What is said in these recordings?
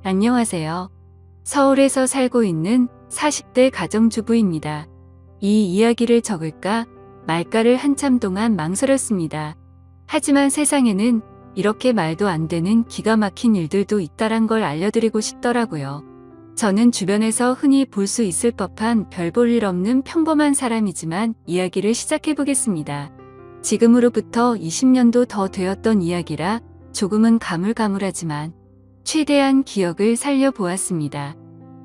안녕하세요. 서울에서 살고 있는 40대 가정주부입니다. 이 이야기를 적을까 말까를 한참 동안 망설였습니다. 하지만 세상에는 이렇게 말도 안 되는 기가 막힌 일들도 있다란 걸 알려드리고 싶더라고요. 저는 주변에서 흔히 볼 수 있을 법한 별 볼 일 없는 평범한 사람이지만 이야기를 시작해보겠습니다. 지금으로부터 20년도 더 되었던 이야기라 조금은 가물가물하지만 최대한 기억을 살려보았습니다.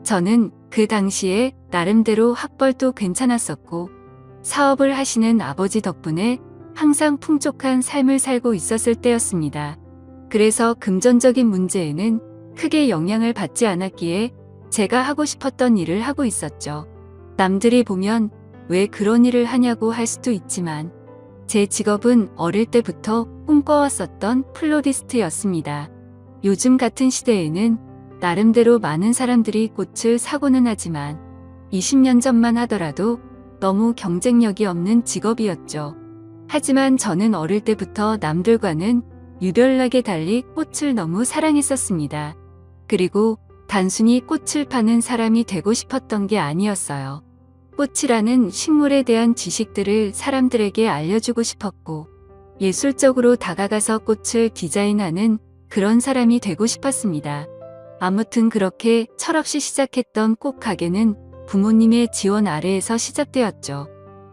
저는 그 당시에 나름대로 학벌도 괜찮았었고 사업을 하시는 아버지 덕분에 항상 풍족한 삶을 살고 있었을 때였습니다. 그래서 금전적인 문제에는 크게 영향을 받지 않았기에 제가 하고 싶었던 일을 하고 있었죠. 남들이 보면 왜 그런 일을 하냐고 할 수도 있지만 제 직업은 어릴 때부터 꿈꿔왔었던 플로리스트였습니다. 요즘 같은 시대에는 나름대로 많은 사람들이 꽃을 사고는 하지만 20년 전만 하더라도 너무 경쟁력이 없는 직업이었죠. 하지만 저는 어릴 때부터 남들과는 유별나게 달리 꽃을 너무 사랑했었습니다. 그리고 단순히 꽃을 파는 사람이 되고 싶었던 게 아니었어요. 꽃이라는 식물에 대한 지식들을 사람들에게 알려주고 싶었고 예술적으로 다가가서 꽃을 디자인하는 그런 사람이 되고 싶었습니다. 아무튼 그렇게 철없이 시작했던 꽃 가게는 부모님의 지원 아래에서 시작되었죠.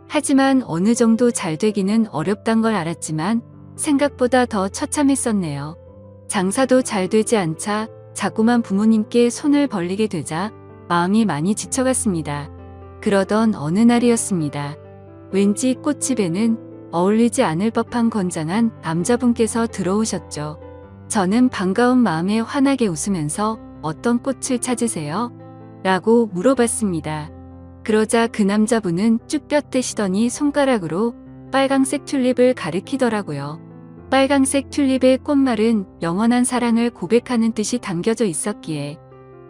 하지만 어느 정도 잘 되기는 어렵단 걸 알았지만 생각보다 더 처참했었네요. 장사도 잘 되지 않자 자꾸만 부모님께 손을 벌리게 되자 마음이 많이 지쳐갔습니다. 그러던 어느 날이었습니다. 왠지 꽃집에는 어울리지 않을 법한 건장한 남자분께서 들어오셨죠. 저는 반가운 마음에 환하게 웃으면서 어떤 꽃을 찾으세요? 라고 물어봤습니다. 그러자 그 남자분은 쭉 뼈떼시더니 손가락으로 빨강색 튤립을 가리키더라고요. 빨강색 튤립의 꽃말은 영원한 사랑을 고백하는 뜻이 담겨져 있었기에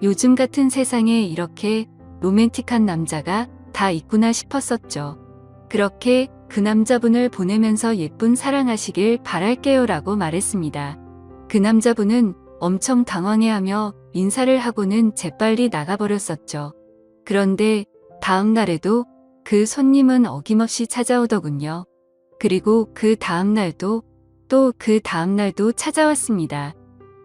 요즘 같은 세상에 이렇게 로맨틱한 남자가 다 있구나 싶었었죠. 그렇게 그 남자분을 보내면서 예쁜 사랑하시길 바랄게요 라고 말했습니다. 그 남자분은 엄청 당황해하며 인사를 하고는 재빨리 나가버렸었죠. 그런데 다음 날에도 그 손님은 어김없이 찾아오더군요. 그리고 그 다음 날도 또 그 다음 날도 찾아왔습니다.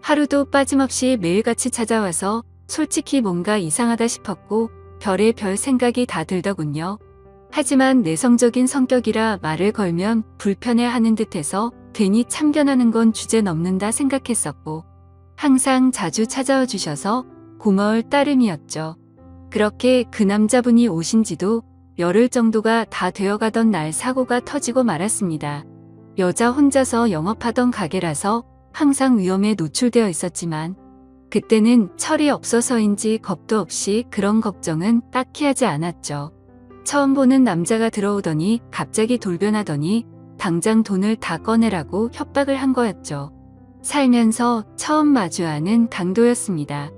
하루도 빠짐없이 매일같이 찾아와서 솔직히 뭔가 이상하다 싶었고 별의 별 생각이 다 들더군요. 하지만 내성적인 성격이라 말을 걸면 불편해하는 듯해서 괜히 참견하는 건 주제 넘는다 생각했었고 항상 자주 찾아와 주셔서 고마울 따름이었죠. 그렇게 그 남자분이 오신 지도 열흘 정도가 다 되어가던 날 사고가 터지고 말았습니다. 여자 혼자서 영업하던 가게라서 항상 위험에 노출되어 있었지만 그때는 철이 없어서인지 겁도 없이 그런 걱정은 딱히 하지 않았죠. 처음 보는 남자가 들어오더니 갑자기 돌변하더니 당장 돈을 다 꺼내라고 협박을 한 거였죠. 살면서 처음 마주하는 강도였습니다.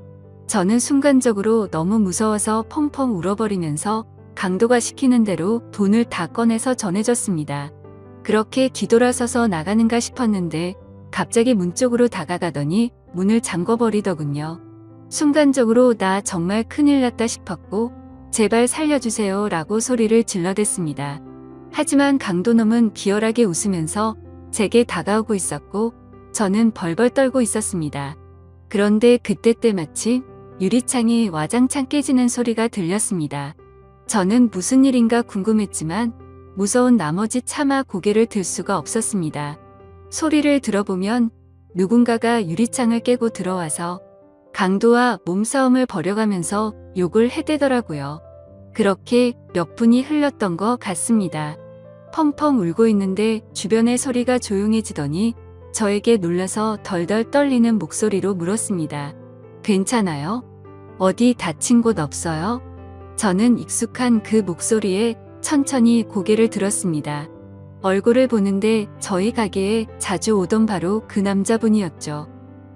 저는 순간적으로 너무 무서워서 펑펑 울어버리면서 강도가 시키는 대로 돈을 다 꺼내서 전해줬습니다. 그렇게 뒤돌아서서 나가는가 싶었는데 갑자기 문 쪽으로 다가가더니 문을 잠궈버리더군요. 순간적으로 나 정말 큰일 났다 싶었고 제발 살려주세요 라고 소리를 질러댔습니다. 하지만 강도놈은 비열하게 웃으면서 제게 다가오고 있었고 저는 벌벌 떨고 있었습니다. 그런데 그때 때마침 유리창이 와장창 깨지는 소리가 들렸습니다. 저는 무슨 일인가 궁금했지만 무서운 나머지 차마 고개를 들 수가 없었습니다. 소리를 들어보면 누군가가 유리창을 깨고 들어와서 강도와 몸싸움을 벌여가면서 욕을 해대더라고요. 그렇게 몇 분이 흘렀던 것 같습니다. 펑펑 울고 있는데 주변의 소리가 조용해지더니 저에게 놀라서 덜덜 떨리는 목소리로 물었습니다. 괜찮아요? 어디 다친 곳 없어요? 저는 익숙한 그 목소리에 천천히 고개를 들었습니다. 얼굴을 보는데 저희 가게에 자주 오던 바로 그 남자분이었죠.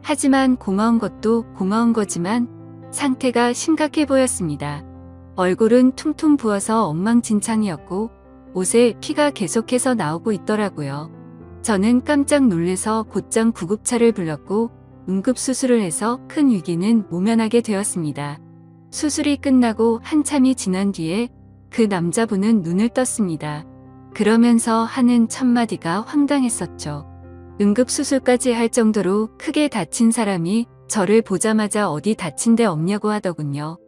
하지만 고마운 것도 고마운 거지만 상태가 심각해 보였습니다. 얼굴은 퉁퉁 부어서 엉망진창이었고 옷에 피가 계속해서 나오고 있더라고요. 저는 깜짝 놀래서 곧장 구급차를 불렀고 응급수술을 해서 큰 위기는 모면하게 되었습니다. 수술이 끝나고 한참이 지난 뒤에 그 남자분은 눈을 떴습니다. 그러면서 하는 첫마디가 황당했었죠. 응급수술까지 할 정도로 크게 다친 사람이 저를 보자마자 어디 다친 데 없냐고 하더군요.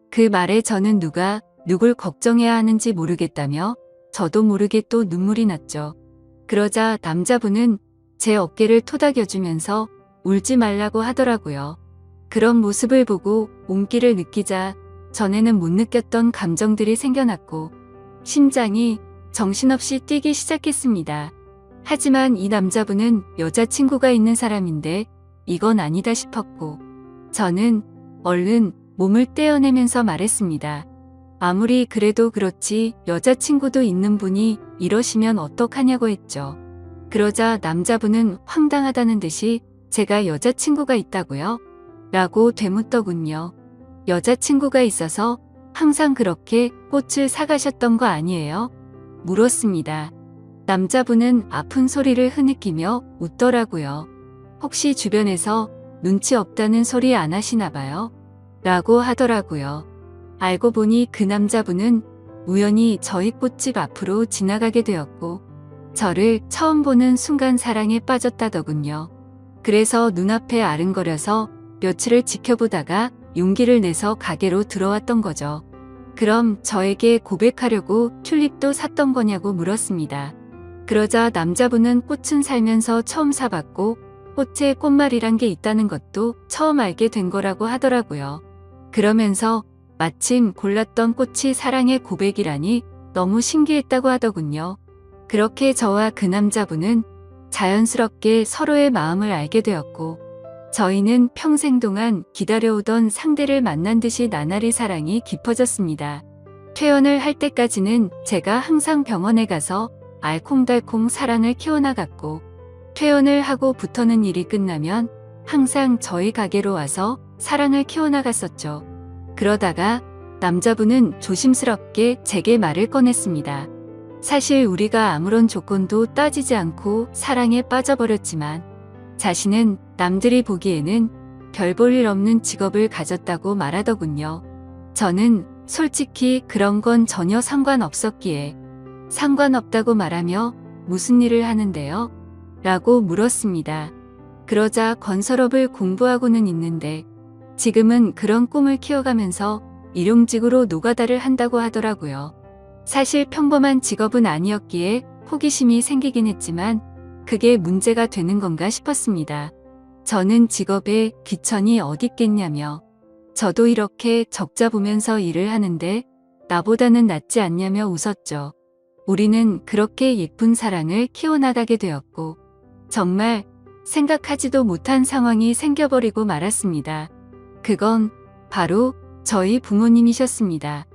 그 말에 저는 누가 누굴 걱정해야 하는지 모르겠다며 저도 모르게 또 눈물이 났죠. 그러자 남자분은 제 어깨를 토닥여주면서 울지 말라고 하더라고요. 그런 모습을 보고 온기를 느끼자 전에는 못 느꼈던 감정들이 생겨났고 심장이 정신없이 뛰기 시작했습니다. 하지만 이 남자분은 여자친구가 있는 사람인데 이건 아니다 싶었고 저는 얼른 몸을 떼어내면서 말했습니다. 아무리 그래도 그렇지 여자친구도 있는 분이 이러시면 어떡하냐고 했죠. 그러자 남자분은 황당하다는 듯이 제가 여자친구가 있다고요? 라고 되묻더군요. 여자친구가 있어서 항상 그렇게 꽃을 사가셨던 거 아니에요? 물었습니다. 남자분은 아픈 소리를 흐느끼며 웃더라고요. 혹시 주변에서 눈치 없다는 소리 안 하시나 봐요? 라고 하더라고요. 알고 보니 그 남자분은 우연히 저희 꽃집 앞으로 지나가게 되었고 저를 처음 보는 순간 사랑에 빠졌다더군요. 그래서 눈앞에 아른거려서 며칠을 지켜보다가 용기를 내서 가게로 들어왔던 거죠. 그럼 저에게 고백하려고 튤립도 샀던 거냐고 물었습니다. 그러자 남자분은 꽃은 살면서 처음 사봤고 꽃에 꽃말이란 게 있다는 것도 처음 알게 된 거라고 하더라고요. 그러면서 마침 골랐던 꽃이 사랑의 고백이라니 너무 신기했다고 하더군요. 그렇게 저와 그 남자분은 자연스럽게 서로의 마음을 알게 되었고 저희는 평생 동안 기다려오던 상대를 만난 듯이 나날이 사랑이 깊어졌습니다. 퇴원을 할 때까지는 제가 항상 병원에 가서 알콩달콩 사랑을 키워나갔고 퇴원을 하고부터는 일이 끝나면 항상 저희 가게로 와서 사랑을 키워나갔었죠. 그러다가 남자분은 조심스럽게 제게 말을 꺼냈습니다. 사실 우리가 아무런 조건도 따지지 않고 사랑에 빠져버렸지만 자신은 남들이 보기에는 별 볼 일 없는 직업을 가졌다고 말하더군요. 저는 솔직히 그런 건 전혀 상관없었기에 상관없다고 말하며 무슨 일을 하는데요? 라고 물었습니다. 그러자 건설업을 공부하고는 있는데 지금은 그런 꿈을 키워가면서 일용직으로 노가다를 한다고 하더라고요. 사실 평범한 직업은 아니었기에 호기심이 생기긴 했지만 그게 문제가 되는 건가 싶었습니다. 저는 직업에 귀천이 어딨겠냐며 저도 이렇게 적자 보면서 일을 하는데 나보다는 낫지 않냐며 웃었죠. 우리는 그렇게 예쁜 사랑을 키워나가게 되었고 정말 생각하지도 못한 상황이 생겨버리고 말았습니다. 그건 바로 저희 부모님이셨습니다.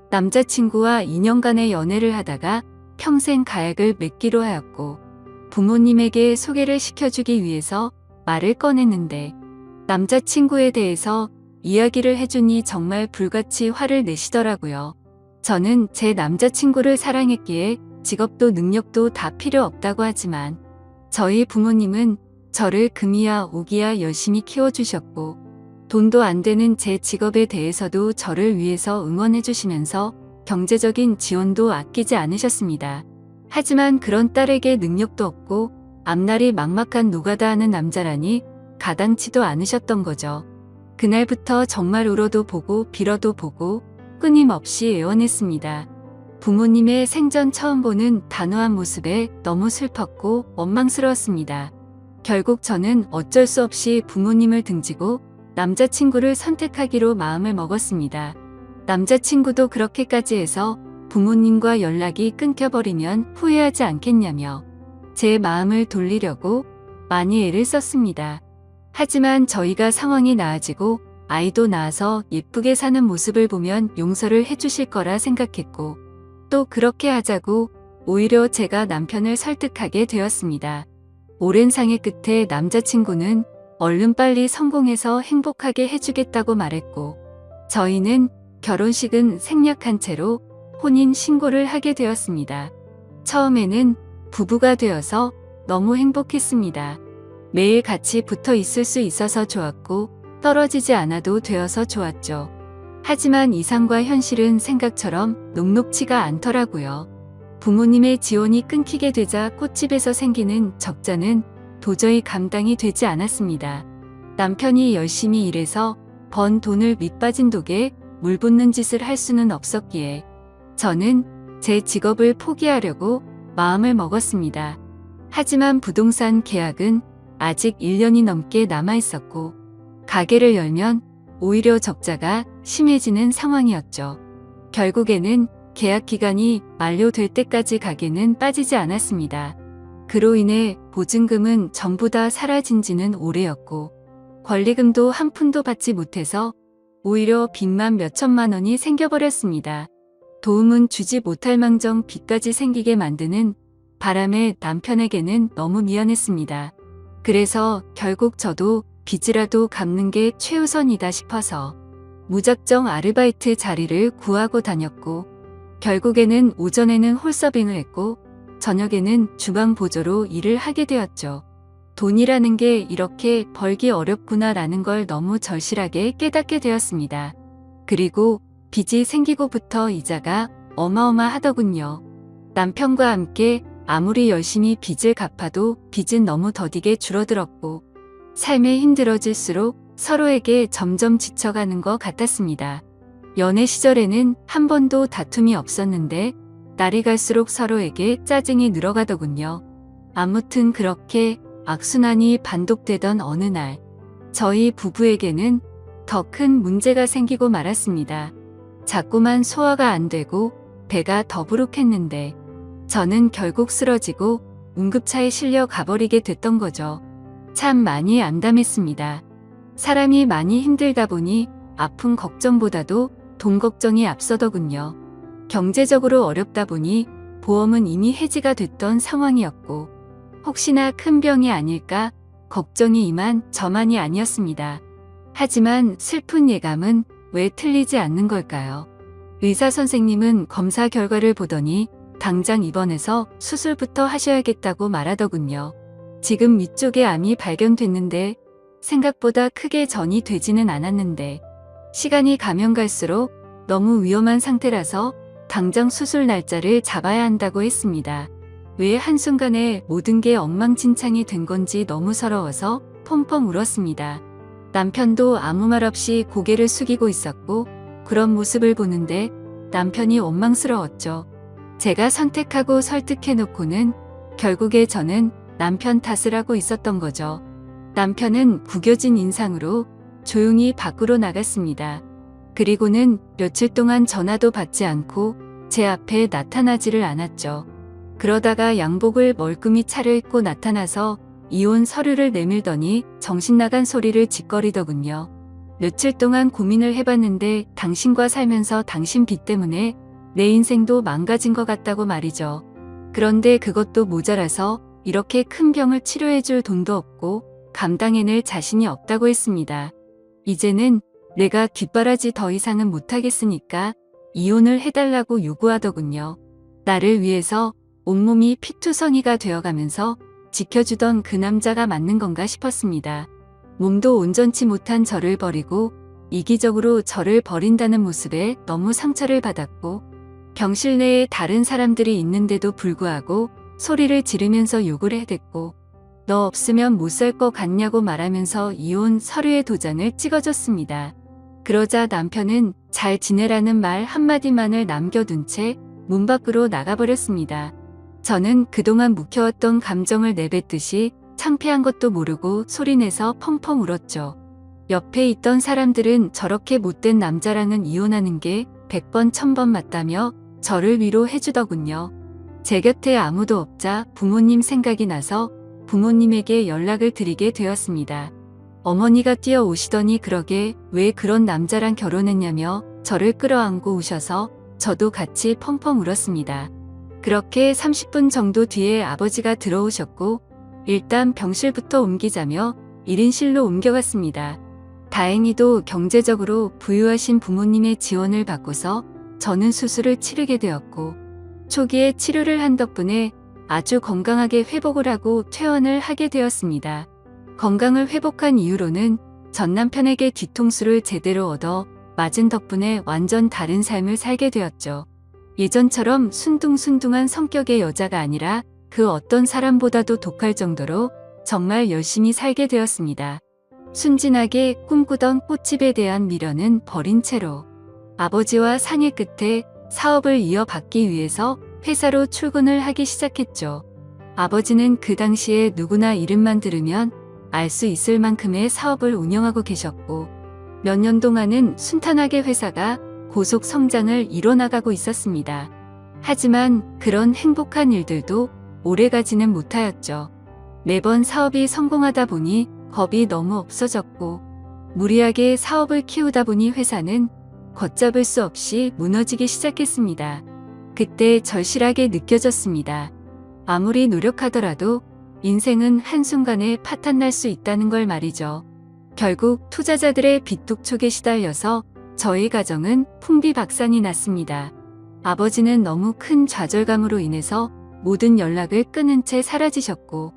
남자친구와 2년간의 연애를 하다가 평생 가약을 맺기로 하였고 부모님에게 소개를 시켜주기 위해서 말을 꺼냈는데 남자친구에 대해서 이야기를 해주니 정말 불같이 화를 내시더라고요. 저는 제 남자친구를 사랑했기에 직업도 능력도 다 필요 없다고 하지만 저희 부모님은 저를 금이야 오기야 열심히 키워주셨고 돈도 안 되는 제 직업에 대해서도 저를 위해서 응원해 주시면서 경제적인 지원도 아끼지 않으셨습니다. 하지만 그런 딸에게 능력도 없고 앞날이 막막한 노가다 하는 남자라니 가당치도 않으셨던 거죠. 그날부터 정말 울어도 보고 빌어도 보고 끊임없이 애원했습니다. 부모님의 생전 처음 보는 단호한 모습에 너무 슬펐고 원망스러웠습니다. 결국 저는 어쩔 수 없이 부모님을 등지고 남자친구를 선택하기로 마음을 먹었습니다. 남자친구도 그렇게까지 해서 부모님과 연락이 끊겨버리면 후회하지 않겠냐며 제 마음을 돌리려고 많이 애를 썼습니다. 하지만 저희가 상황이 나아지고 아이도 낳아서 예쁘게 사는 모습을 보면 용서를 해주실 거라 생각했고 또 그렇게 하자고 오히려 제가 남편을 설득하게 되었습니다. 오랜 상의 끝에 남자친구는 얼른 빨리 성공해서 행복하게 해주겠다고 말했고 저희는 결혼식은 생략한 채로 혼인 신고를 하게 되었습니다. 처음에는 부부가 되어서 너무 행복했습니다. 매일 같이 붙어 있을 수 있어서 좋았고 떨어지지 않아도 되어서 좋았죠. 하지만 이상과 현실은 생각처럼 녹록치가 않더라고요. 부모님의 지원이 끊기게 되자 꽃집에서 생기는 적자는 도저히 감당이 되지 않았습니다. 남편이 열심히 일해서 번 돈을 밑빠진 독에 물 붓는 짓을 할 수는 없었기에 저는 제 직업을 포기하려고 마음을 먹었습니다. 하지만 부동산 계약은 아직 1년이 넘게 남아 있었고 가게를 열면 오히려 적자가 심해지는 상황이었죠. 결국에는 계약 기간이 만료될 때까지 가게는 빠지지 않았습니다. 그로 인해 보증금은 전부 다 사라진 지는 오래였고 권리금도 한 푼도 받지 못해서 오히려 빚만 몇천만 원이 생겨버렸습니다. 도움은 주지 못할 망정 빚까지 생기게 만드는 바람에 남편에게는 너무 미안했습니다. 그래서 결국 저도 빚이라도 갚는 게 최우선이다 싶어서 무작정 아르바이트 자리를 구하고 다녔고 결국에는 오전에는 홀서빙을 했고 저녁에는 주방 보조로 일을 하게 되었죠. 돈이라는 게 이렇게 벌기 어렵구나라는 걸 너무 절실하게 깨닫게 되었습니다. 그리고 빚이 생기고부터 이자가 어마어마하더군요. 남편과 함께 아무리 열심히 빚을 갚아도 빚은 너무 더디게 줄어들었고 삶이 힘들어질수록 서로에게 점점 지쳐가는 것 같았습니다. 연애 시절에는 한 번도 다툼이 없었는데 날이 갈수록 서로에게 짜증이 늘어가더군요. 아무튼 그렇게 악순환이 반복되던 어느 날 저희 부부에게는 더 큰 문제가 생기고 말았습니다. 자꾸만 소화가 안 되고 배가 더부룩했는데 저는 결국 쓰러지고 응급차에 실려 가버리게 됐던 거죠. 참 많이 암담했습니다. 사람이 많이 힘들다 보니 아픈 걱정보다도 돈 걱정이 앞서더군요. 경제적으로 어렵다 보니 보험은 이미 해지가 됐던 상황이었고 혹시나 큰 병이 아닐까 걱정이 임한 저만이 아니었습니다. 하지만 슬픈 예감은 왜 틀리지 않는 걸까요? 의사 선생님은 검사 결과를 보더니 당장 입원해서 수술부터 하셔야겠다고 말하더군요. 지금 위쪽에 암이 발견됐는데 생각보다 크게 전이 되지는 않았는데 시간이 가면 갈수록 너무 위험한 상태라서 당장 수술 날짜를 잡아야 한다고 했습니다. 왜 한순간에 모든 게 엉망진창이 된 건지 너무 서러워서 펑펑 울었습니다. 남편도 아무 말 없이 고개를 숙이고 있었고 그런 모습을 보는데 남편이 원망스러웠죠. 제가 선택하고 설득해놓고는 결국에 저는 남편 탓을 하고 있었던 거죠. 남편은 구겨진 인상으로 조용히 밖으로 나갔습니다. 그리고는 며칠 동안 전화도 받지 않고 제 앞에 나타나지를 않았죠. 그러다가 양복을 멀끔히 차려입고 나타나서 이혼 서류를 내밀더니 정신나간 소리를 짓거리더군요. 며칠 동안 고민을 해봤는데 당신과 살면서 당신 빚 때문에 내 인생도 망가진 것 같다고 말이죠. 그런데 그것도 모자라서 이렇게 큰 병을 치료해줄 돈도 없고 감당해낼 자신이 없다고 했습니다. 이제는 내가 뒷바라지 더 이상은 못하겠으니까 이혼을 해달라고 요구하더군요. 나를 위해서 온몸이 피투성이가 되어가면서 지켜주던 그 남자가 맞는 건가 싶었습니다. 몸도 온전치 못한 저를 버리고 이기적으로 저를 버린다는 모습에 너무 상처를 받았고 병실 내에 다른 사람들이 있는데도 불구하고 소리를 지르면서 욕을 해댔고 너 없으면 못 살 것 같냐고 말하면서 이혼 서류의 도장을 찍어줬습니다. 그러자 남편은 잘 지내라는 말 한마디만을 남겨둔 채 문 밖으로 나가버렸습니다. 저는 그동안 묵혀왔던 감정을 내뱉듯이 창피한 것도 모르고 소리내서 펑펑 울었죠. 옆에 있던 사람들은 저렇게 못된 남자랑은 이혼하는 게 100번 1000번 맞다며 저를 위로해주더군요. 제 곁에 아무도 없자 부모님 생각이 나서 부모님에게 연락을 드리게 되었습니다. 어머니가 뛰어오시더니 그러게 왜 그런 남자랑 결혼했냐며 저를 끌어안고 우셔서 저도 같이 펑펑 울었습니다. 그렇게 30분 정도 뒤에 아버지가 들어오셨고 일단 병실부터 옮기자며 1인실로 옮겨갔습니다. 다행히도 경제적으로 부유하신 부모님의 지원을 받고서 저는 수술을 치르게 되었고 초기에 치료를 한 덕분에 아주 건강하게 회복을 하고 퇴원을 하게 되었습니다. 건강을 회복한 이후로는 전 남편에게 뒤통수를 제대로 얻어 맞은 덕분에 완전 다른 삶을 살게 되었죠. 예전처럼 순둥순둥한 성격의 여자가 아니라 그 어떤 사람보다도 독할 정도로 정말 열심히 살게 되었습니다. 순진하게 꿈꾸던 꽃집에 대한 미련은 버린 채로 아버지와 상의 끝에 사업을 이어받기 위해서 회사로 출근을 하기 시작했죠. 아버지는 그 당시에 누구나 이름만 들으면 알 수 있을 만큼의 사업을 운영하고 계셨고 몇 년 동안은 순탄하게 회사가 고속 성장을 이뤄나가고 있었습니다. 하지만 그런 행복한 일들도 오래가지는 못하였죠. 매번 사업이 성공하다 보니 겁이 너무 없어졌고 무리하게 사업을 키우다 보니 회사는 걷잡을 수 없이 무너지기 시작했습니다. 그때 절실하게 느껴졌습니다. 아무리 노력하더라도 인생은 한순간에 파탄날 수 있다는 걸 말이죠. 결국 투자자들의 빚독촉에 시달려서 저희 가정은 풍비박산이 났습니다. 아버지는 너무 큰 좌절감으로 인해서 모든 연락을 끊은 채 사라지셨고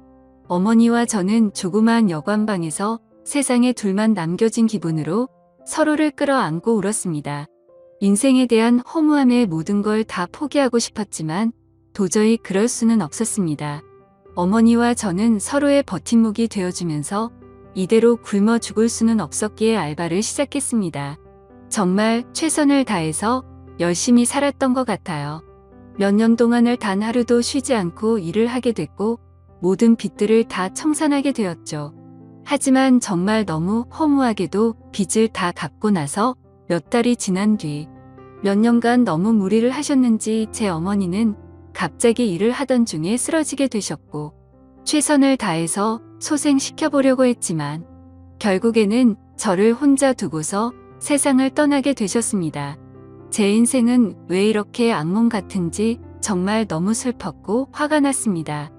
어머니와 저는 조그마한 여관방에서 세상에 둘만 남겨진 기분으로 서로를 끌어안고 울었습니다. 인생에 대한 허무함에 모든 걸 다 포기하고 싶었지만 도저히 그럴 수는 없었습니다. 어머니와 저는 서로의 버팀목이 되어주면서 이대로 굶어 죽을 수는 없었기에 알바를 시작했습니다. 정말 최선을 다해서 열심히 살았던 것 같아요. 몇 년 동안을 단 하루도 쉬지 않고 일을 하게 됐고 모든 빚들을 다 청산하게 되었죠. 하지만 정말 너무 허무하게도 빚을 다 갚고 나서 몇 달이 지난 뒤 몇 년간 너무 무리를 하셨는지 제 어머니는 갑자기 일을 하던 중에 쓰러지게 되셨고 최선을 다해서 소생시켜보려고 했지만 결국에는 저를 혼자 두고서 세상을 떠나게 되셨습니다. 제 인생은 왜 이렇게 악몽 같은지 정말 너무 슬펐고 화가 났습니다.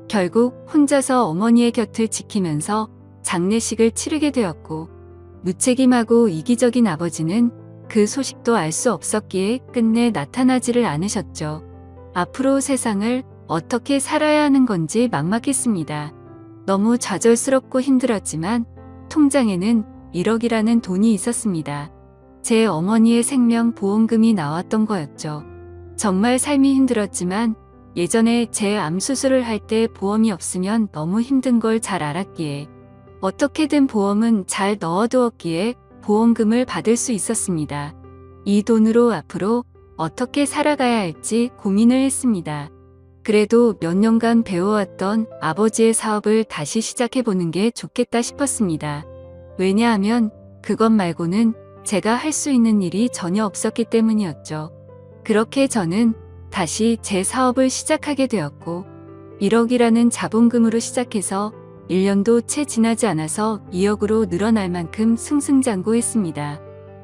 결국 혼자서 어머니의 곁을 지키면서 장례식을 치르게 되었고 무책임하고 이기적인 아버지는 그 소식도 알 수 없었기에 끝내 나타나지를 않으셨죠. 앞으로 세상을 어떻게 살아야 하는 건지 막막했습니다. 너무 좌절스럽고 힘들었지만 통장에는 1억이라는 돈이 있었습니다. 제 어머니의 생명보험금이 나왔던 거였죠. 정말 삶이 힘들었지만 예전에 제 암 수술을 할 때 보험이 없으면 너무 힘든 걸 잘 알았기에 어떻게든 보험은 잘 넣어두었기에 보험금을 받을 수 있었습니다. 이 돈으로 앞으로 어떻게 살아가야 할지 고민을 했습니다. 그래도 몇 년간 배워왔던 아버지의 사업을 다시 시작해보는 게 좋겠다 싶었습니다. 왜냐하면 그것 말고는 제가 할 수 있는 일이 전혀 없었기 때문이었죠. 그렇게 저는 다시 제 사업을 시작하게 되었고 1억이라는 자본금으로 시작해서 1년도 채 지나지 않아서 2억으로 늘어날 만큼 승승장구했습니다.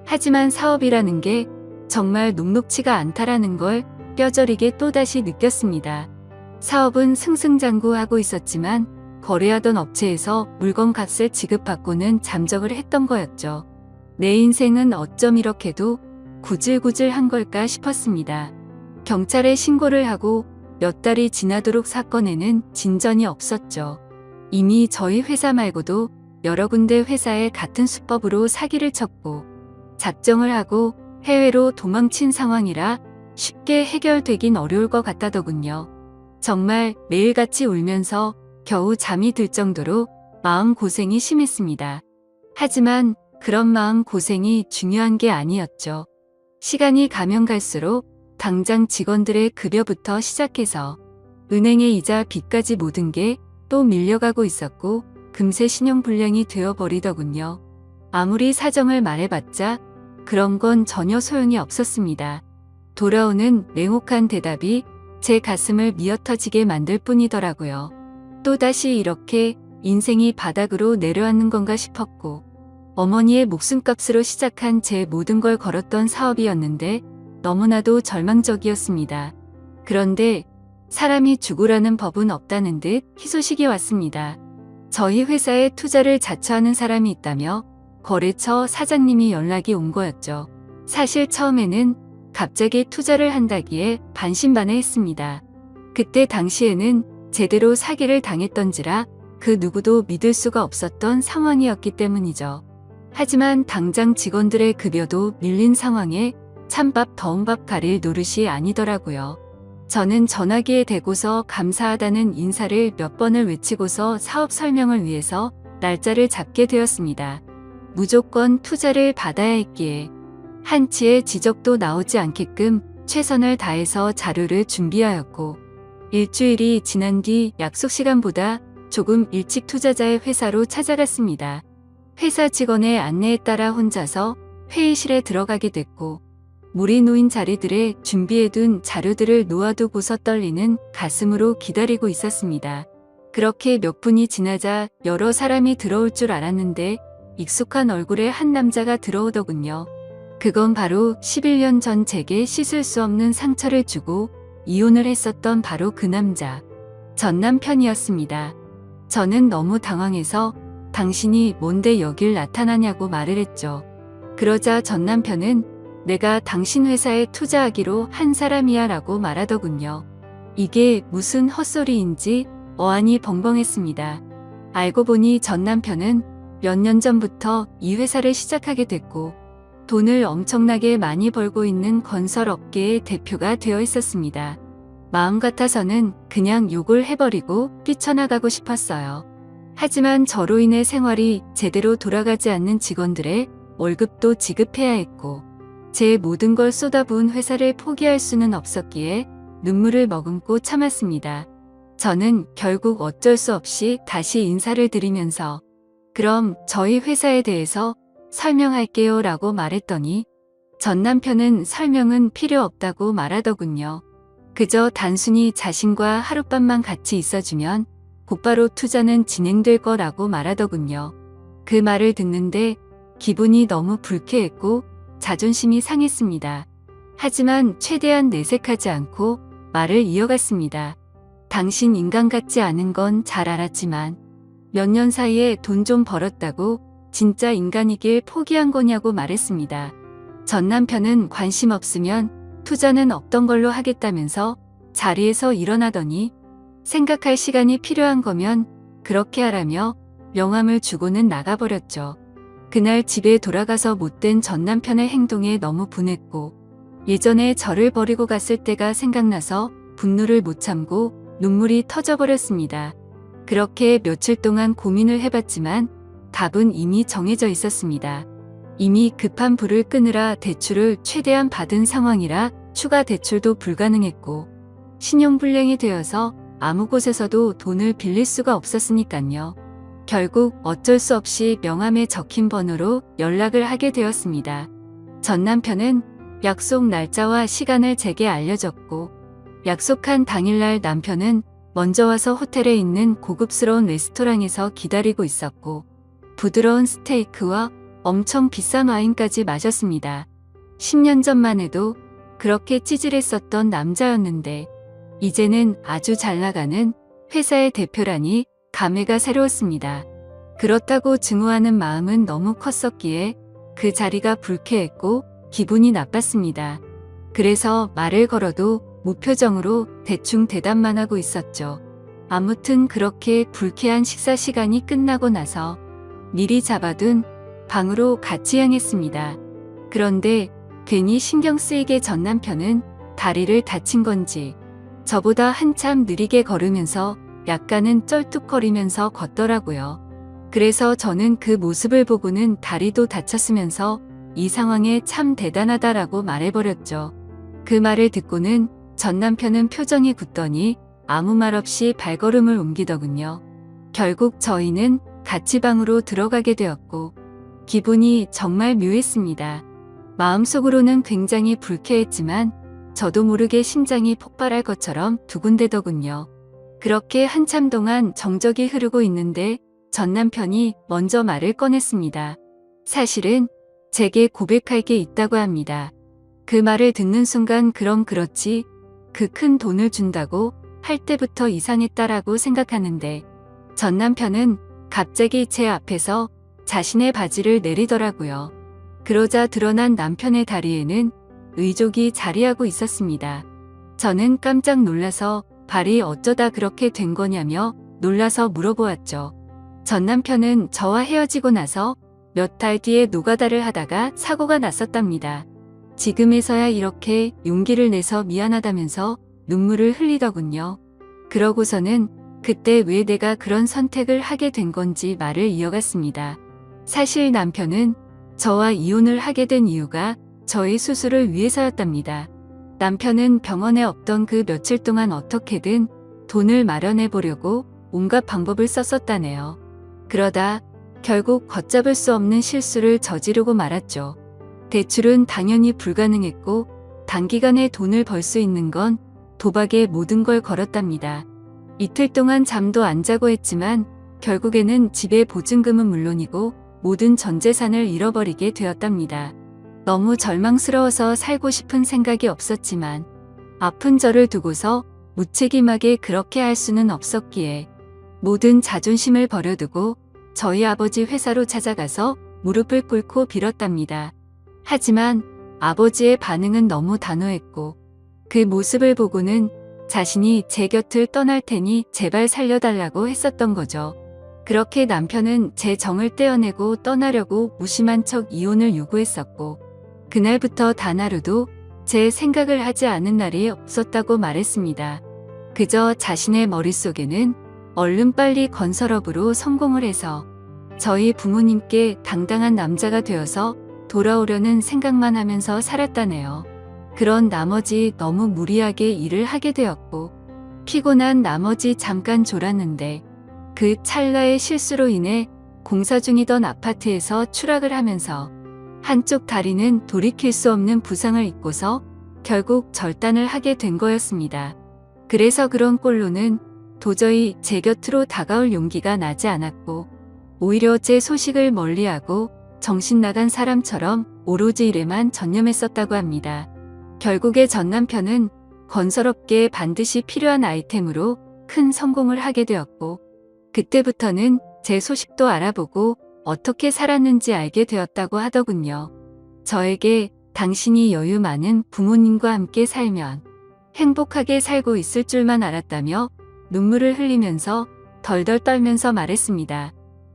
하지만 사업이라는 게 정말 녹록치가 않다라는 걸 뼈저리게 또다시 느꼈습니다. 사업은 승승장구하고 있었지만 거래하던 업체에서 물건 값을 지급받고는 잠적을 했던 거였죠. 내 인생은 어쩜 이렇게도 구질구질한 걸까 싶었습니다. 경찰에 신고를 하고 몇 달이 지나도록 사건에는 진전이 없었죠. 이미 저희 회사 말고도 여러 군데 회사에 같은 수법으로 사기를 쳤고 작정을 하고 해외로 도망친 상황이라 쉽게 해결되긴 어려울 것 같다더군요. 정말 매일같이 울면서 겨우 잠이 들 정도로 마음고생이 심했습니다. 하지만 그런 마음고생이 중요한 게 아니었죠. 시간이 가면 갈수록 당장 직원들의 급여부터 시작해서 은행의 이자 빚까지 모든 게 또 밀려가고 있었고 금세 신용불량이 되어버리더군요. 아무리 사정을 말해봤자 그런 건 전혀 소용이 없었습니다. 돌아오는 냉혹한 대답이 제 가슴을 미어터지게 만들 뿐이더라고요. 또다시 이렇게 인생이 바닥으로 내려앉는 건가 싶었고 어머니의 목숨값으로 시작한 제 모든 걸 걸었던 사업이었는데 너무나도 절망적이었습니다. 그런데 사람이 죽으라는 법은 없다는 듯 희소식이 왔습니다. 저희 회사에 투자를 자처하는 사람이 있다며 거래처 사장님이 연락이 온 거였죠. 사실 처음에는 갑자기 투자를 한다기에 반신반의했습니다. 그때 당시에는 제대로 사기를 당했던지라 그 누구도 믿을 수가 없었던 상황이었기 때문이죠. 하지만 당장 직원들의 급여도 밀린 상황에 찬밥 더운 밥 가릴 노릇이 아니더라고요. 저는 전화기에 대고서 감사하다는 인사를 몇 번을 외치고서 사업 설명을 위해서 날짜를 잡게 되었습니다. 무조건 투자를 받아야 했기에 한치의 지적도 나오지 않게끔 최선을 다해서 자료를 준비하였고, 일주일이 지난 뒤 약속 시간보다 조금 일찍 투자자의 회사로 찾아갔습니다. 회사 직원의 안내에 따라 혼자서 회의실에 들어가게 됐고, 물이 놓인 자리들에 준비해둔 자료들을 놓아두고서 떨리는 가슴으로 기다리고 있었습니다. 그렇게 몇 분이 지나자 여러 사람이 들어올 줄 알았는데 익숙한 얼굴의 한 남자가 들어오더군요. 그건 바로 11년 전 제게 씻을 수 없는 상처를 주고 이혼을 했었던 바로 그 남자, 전 남편이었습니다. 저는 너무 당황해서 당신이 뭔데 여길 나타나냐고 말을 했죠. 그러자 전 남편은 내가 당신 회사에 투자하기로 한 사람이야 라고 말하더군요. 이게 무슨 헛소리인지 어안이 벙벙했습니다. 알고 보니 전 남편은 몇 년 전부터 이 회사를 시작하게 됐고 돈을 엄청나게 많이 벌고 있는 건설업계의 대표가 되어 있었습니다. 마음 같아서는 그냥 욕을 해버리고 뛰쳐나가고 싶었어요. 하지만 저로 인해 생활이 제대로 돌아가지 않는 직원들의 월급도 지급해야 했고 제 모든 걸 쏟아부은 회사를 포기할 수는 없었기에 눈물을 머금고 참았습니다. 저는 결국 어쩔 수 없이 다시 인사를 드리면서 그럼 저희 회사에 대해서 설명할게요 라고 말했더니 전 남편은 설명은 필요 없다고 말하더군요. 그저 단순히 자신과 하룻밤만 같이 있어주면 곧바로 투자는 진행될 거라고 말하더군요. 그 말을 듣는데 기분이 너무 불쾌했고 자존심이 상했습니다. 하지만 최대한 내색하지 않고 말을 이어갔습니다. 당신 인간 같지 않은 건 잘 알았지만 몇 년 사이에 돈 좀 벌었다고 진짜 인간이길 포기한 거냐고 말했습니다. 전 남편은 관심 없으면 투자는 없던 걸로 하겠다면서 자리에서 일어나더니 생각할 시간이 필요한 거면 그렇게 하라며 명함을 주고는 나가버렸죠. 그날 집에 돌아가서 못된 전 남편의 행동에 너무 분했고 예전에 저를 버리고 갔을 때가 생각나서 분노를 못 참고 눈물이 터져버렸습니다. 그렇게 며칠 동안 고민을 해봤지만 답은 이미 정해져 있었습니다. 이미 급한 불을 끄느라 대출을 최대한 받은 상황이라 추가 대출도 불가능했고 신용불량이 되어서 아무 곳에서도 돈을 빌릴 수가 없었으니까요. 결국 어쩔 수 없이 명함에 적힌 번호로 연락을 하게 되었습니다. 전 남편은 약속 날짜와 시간을 제게 알려줬고 약속한 당일날 남편은 먼저 와서 호텔에 있는 고급스러운 레스토랑에서 기다리고 있었고 부드러운 스테이크와 엄청 비싼 와인까지 마셨습니다. 10년 전만 해도 그렇게 찌질했었던 남자였는데 이제는 아주 잘 나가는 회사의 대표라니 감회가 새로웠습니다. 그렇다고 증오하는 마음은 너무 컸었기에 그 자리가 불쾌했고 기분이 나빴습니다. 그래서 말을 걸어도 무표정으로 대충 대답만 하고 있었죠. 아무튼 그렇게 불쾌한 식사 시간이 끝나고 나서 미리 잡아둔 방으로 같이 향했습니다. 그런데 괜히 신경 쓰이게 전 남편은 다리를 다친 건지 저보다 한참 느리게 걸으면서 약간은 쩔뚝거리면서 걷더라고요. 그래서 저는 그 모습을 보고는 다리도 다쳤으면서 이 상황에 참 대단하다라고 말해버렸죠. 그 말을 듣고는 전 남편은 표정이 굳더니 아무 말 없이 발걸음을 옮기더군요. 결국 저희는 같이 방으로 들어가게 되었고 기분이 정말 묘했습니다. 마음속으로는 굉장히 불쾌했지만 저도 모르게 심장이 폭발할 것처럼 두근대더군요. 그렇게 한참 동안 정적이 흐르고 있는데 전 남편이 먼저 말을 꺼냈습니다. 사실은 제게 고백할 게 있다고 합니다. 그 말을 듣는 순간 그럼 그렇지 그 큰 돈을 준다고 할 때부터 이상했다라고 생각하는데 전 남편은 갑자기 제 앞에서 자신의 바지를 내리더라고요. 그러자 드러난 남편의 다리에는 의족이 자리하고 있었습니다. 저는 깜짝 놀라서 발이 어쩌다 그렇게 된 거냐며 놀라서 물어보았죠. 전 남편은 저와 헤어지고 나서 몇 달 뒤에 노가다를 하다가 사고가 났었답니다. 지금에서야 이렇게 용기를 내서 미안하다면서 눈물을 흘리더군요. 그러고서는 그때 왜 내가 그런 선택을 하게 된 건지 말을 이어갔습니다. 사실 남편은 저와 이혼을 하게 된 이유가 저의 수술을 위해서였답니다. 남편은 병원에 없던 그 며칠 동안 어떻게든 돈을 마련해 보려고 온갖 방법을 썼었다네요. 그러다 결국 걷잡을 수 없는 실수를 저지르고 말았죠. 대출은 당연히 불가능했고 단기간에 돈을 벌 수 있는 건 도박에 모든 걸 걸었답니다. 이틀 동안 잠도 안 자고 했지만 결국에는 집의 보증금은 물론이고 모든 전 재산을 잃어버리게 되었답니다. 너무 절망스러워서 살고 싶은 생각이 없었지만 아픈 저를 두고서 무책임하게 그렇게 할 수는 없었기에 모든 자존심을 버려두고 저희 아버지 회사로 찾아가서 무릎을 꿇고 빌었답니다. 하지만 아버지의 반응은 너무 단호했고 그 모습을 보고는 자신이 제 곁을 떠날 테니 제발 살려달라고 했었던 거죠. 그렇게 남편은 제 정을 떼어내고 떠나려고 무심한 척 이혼을 요구했었고 그날부터 단 하루도 제 생각을 하지 않은 날이 없었다고 말했습니다. 그저 자신의 머릿속에는 얼른 빨리 건설업으로 성공을 해서 저희 부모님께 당당한 남자가 되어서 돌아오려는 생각만 하면서 살았다네요. 그런 나머지 너무 무리하게 일을 하게 되었고 피곤한 나머지 잠깐 졸았는데 그 찰나의 실수로 인해 공사 중이던 아파트에서 추락을 하면서 한쪽 다리는 돌이킬 수 없는 부상을 입고서 결국 절단을 하게 된 거였습니다. 그래서 그런 꼴로는 도저히 제 곁으로 다가올 용기가 나지 않았고 오히려 제 소식을 멀리하고 정신 나간 사람처럼 오로지 일에만 전념했었다고 합니다. 결국에 전 남편은 건설업계에 반드시 필요한 아이템으로 큰 성공을 하게 되었고 그때부터는 제 소식도 알아보고 어떻게 살았는지 알게 되었다고 하더군요. 저에게 당신이 여유 많은 부모님과 함께 살면 행복하게 살고 있을 줄만 알았다며 눈물을 흘리면서 덜덜 떨면서 말했습니다.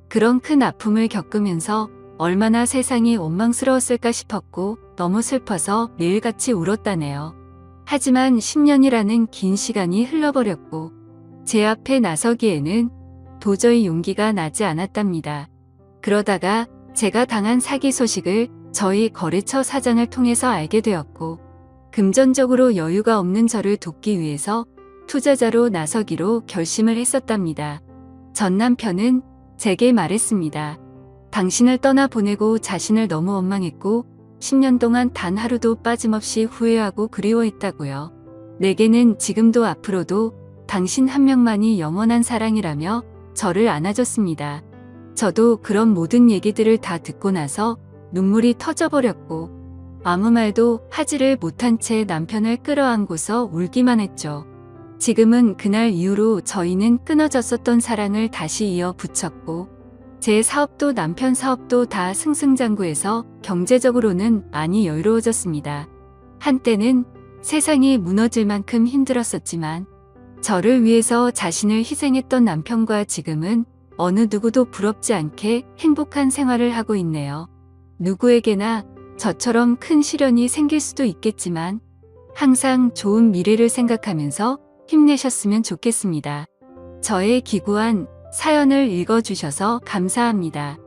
그런 큰 아픔을 겪으면서 얼마나 세상이 원망스러웠을까 싶었고 너무 슬퍼서 매일같이 울었다네요. 하지만 10년이라는 긴 시간이 흘러버렸고 제 앞에 나서기에는 도저히 용기가 나지 않았답니다. 그러다가 제가 당한 사기 소식을 저희 거래처 사장을 통해서 알게 되었고 금전적으로 여유가 없는 저를 돕기 위해서 투자자로 나서기로 결심을 했었답니다. 전 남편은 제게 말했습니다. 당신을 떠나보내고 자신을 너무 원망했고 10년 동안 단 하루도 빠짐없이 후회하고 그리워했다고요. 내게는 지금도 앞으로도 당신 한 명만이 영원한 사랑이라며 저를 안아줬습니다. 저도 그런 모든 얘기들을 다 듣고 나서 눈물이 터져버렸고 아무 말도 하지를 못한 채 남편을 끌어안고서 울기만 했죠. 지금은 그날 이후로 저희는 끊어졌었던 사랑을 다시 이어 붙였고 제 사업도 남편 사업도 다 승승장구해서 경제적으로는 많이 여유로워졌습니다. 한때는 세상이 무너질 만큼 힘들었었지만 저를 위해서 자신을 희생했던 남편과 지금은 어느 누구도 부럽지 않게 행복한 생활을 하고 있네요. 누구에게나 저처럼 큰 시련이 생길 수도 있겠지만 항상 좋은 미래를 생각하면서 힘내셨으면 좋겠습니다. 저의 기구한 사연을 읽어주셔서 감사합니다.